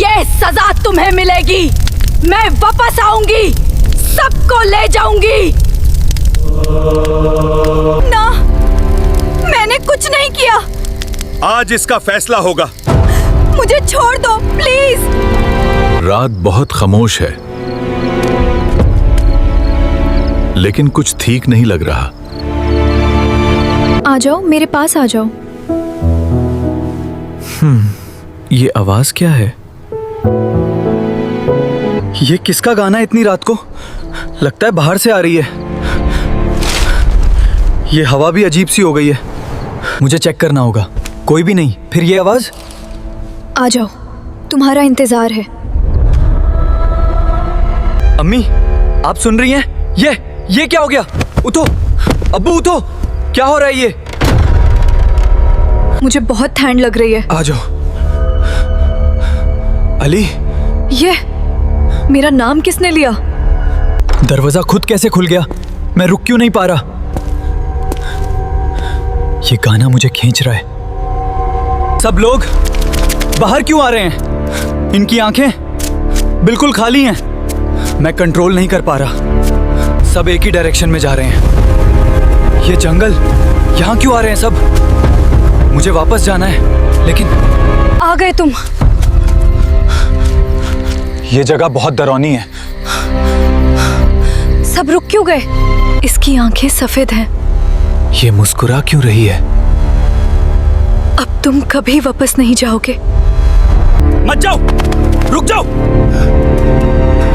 ये सजा तुम्हें मिलेगी। मैं वापस आऊंगी, सबको ले जाऊंगी। ना, मैंने कुछ नहीं किया। आज इसका फैसला होगा। मुझे छोड़ दो प्लीज। रात बहुत खामोश है, लेकिन कुछ ठीक नहीं लग रहा। आ जाओ, मेरे पास आ जाओ। ये आवाज क्या है? ये किसका गाना है इतनी रात को? लगता है बाहर से आ रही है। ये हवा भी अजीब सी हो गई है। मुझे चेक करना होगा। कोई भी नहीं। फिर ये आवाज? आ जाओ, तुम्हारा इंतजार है। अम्मी, आप सुन रही हैं? ये क्या हो गया? उठो अब्बू, उठो। क्या हो रहा है ये? मुझे बहुत ठंड लग रही है। आ जाओ। अली, ये मेरा नाम किसने लिया? दरवाजा खुद कैसे खुल गया? मैं रुक क्यों नहीं पा रहा? ये गाना मुझे खींच रहा है। सब लोग बाहर क्यों आ रहे हैं? इनकी आंखें बिल्कुल खाली हैं। मैं कंट्रोल नहीं कर पा रहा। सब एक ही डायरेक्शन में जा रहे हैं। ये जंगल, यहाँ क्यों आ रहे हैं सब? मुझे वापस जाना है, लेकिन आ गए तुम। ये जगह बहुत डरावनी है। सब रुक क्यों गए? इसकी आंखें सफेद हैं। ये मुस्कुरा क्यों रही है? अब तुम कभी वापस नहीं जाओगे। मत जाओ, रुक जाओ।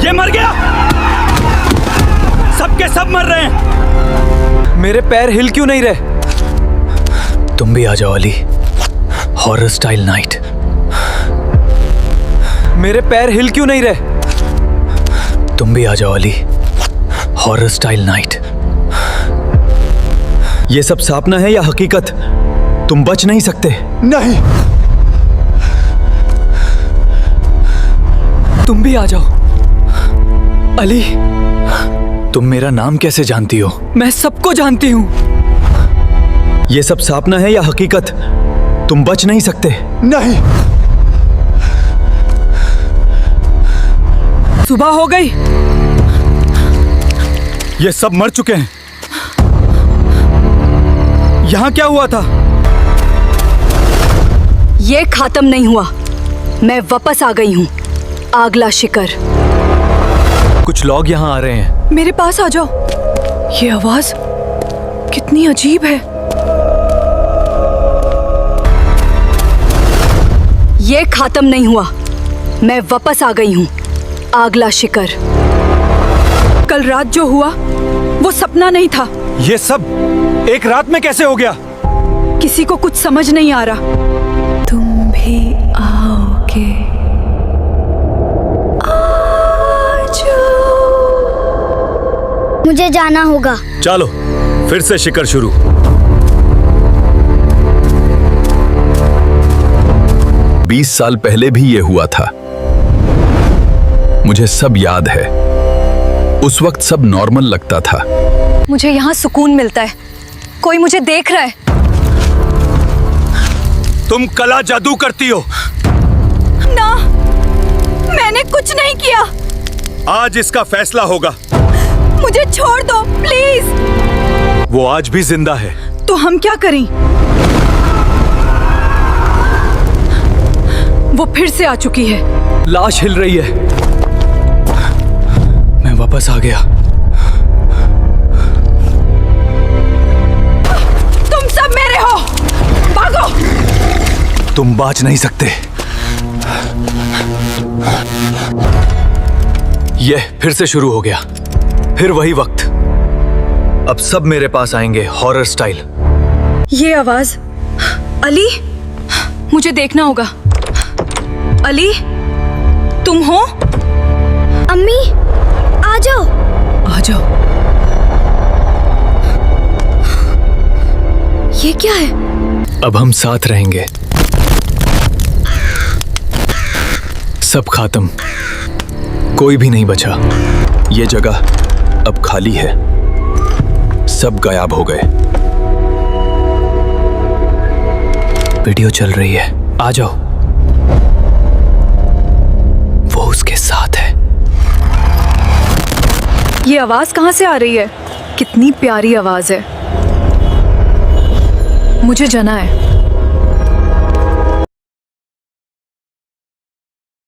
ये मर गया। सबके सब मर रहे हैं। मेरे पैर हिल क्यों नहीं रहे? तुम भी आ जाओ अली। Horror style night. मेरे पैर हिल क्यों नहीं रहे? तुम भी आ जाओ अली। Horror style night. ये सब सपना है या हकीकत? तुम बच नहीं सकते। नहीं। तुम भी आ जाओ। अली, तुम मेरा नाम कैसे जानती हो? मैं सबको जानती हूँ। ये सब सपना है या हकीकत? तुम बच नहीं सकते। नहीं। सुबह हो गई। ये सब मर चुके हैं। यहाँ क्या हुआ था? ये खत्म नहीं हुआ। मैं वापस आ गई हूँ, अगला शिकार। कुछ लोग यहाँ आ रहे हैं। मेरे पास आ जाओ। ये आवाज कितनी अजीब है। ये खत्म नहीं हुआ। मैं वापस आ गई हूँ, अगला शिकार। कल रात जो हुआ वो सपना नहीं था। ये सब एक रात में कैसे हो गया? किसी को कुछ समझ नहीं आ रहा। तुम भी आओगे? मुझे जाना होगा। चलो फिर से शिकार शुरू। बीस साल पहले भी ये हुआ था। मुझे सब याद है। उस वक्त सब नॉर्मल लगता था। मुझे यहाँ सुकून मिलता है। कोई मुझे देख रहा है। तुम कला जादू करती हो। ना, मैंने कुछ नहीं किया। आज इसका फैसला होगा। मुझे छोड़ दो प्लीज। वो आज भी जिंदा है। तो हम क्या करें? वो फिर से आ चुकी है। लाश हिल रही है। मैं वापस आ गया। तुम सब मेरे हो, भागो। तुम बच नहीं सकते। ये फिर से शुरू हो गया। फिर वही वक्त। अब सब मेरे पास आएंगे, हॉरर स्टाइल। ये आवाज। अली, मुझे देखना होगा। अली, तुम हो? अम्मी, आ जाओ। आ जाओ। ये क्या है? अब हम साथ रहेंगे। सब खत्म। कोई भी नहीं बचा। ये जगह अब खाली है। सब गायब हो गए। वीडियो चल रही है। आ जाओ। ये आवाज कहाँ से आ रही है? कितनी प्यारी आवाज है। मुझे जाना है।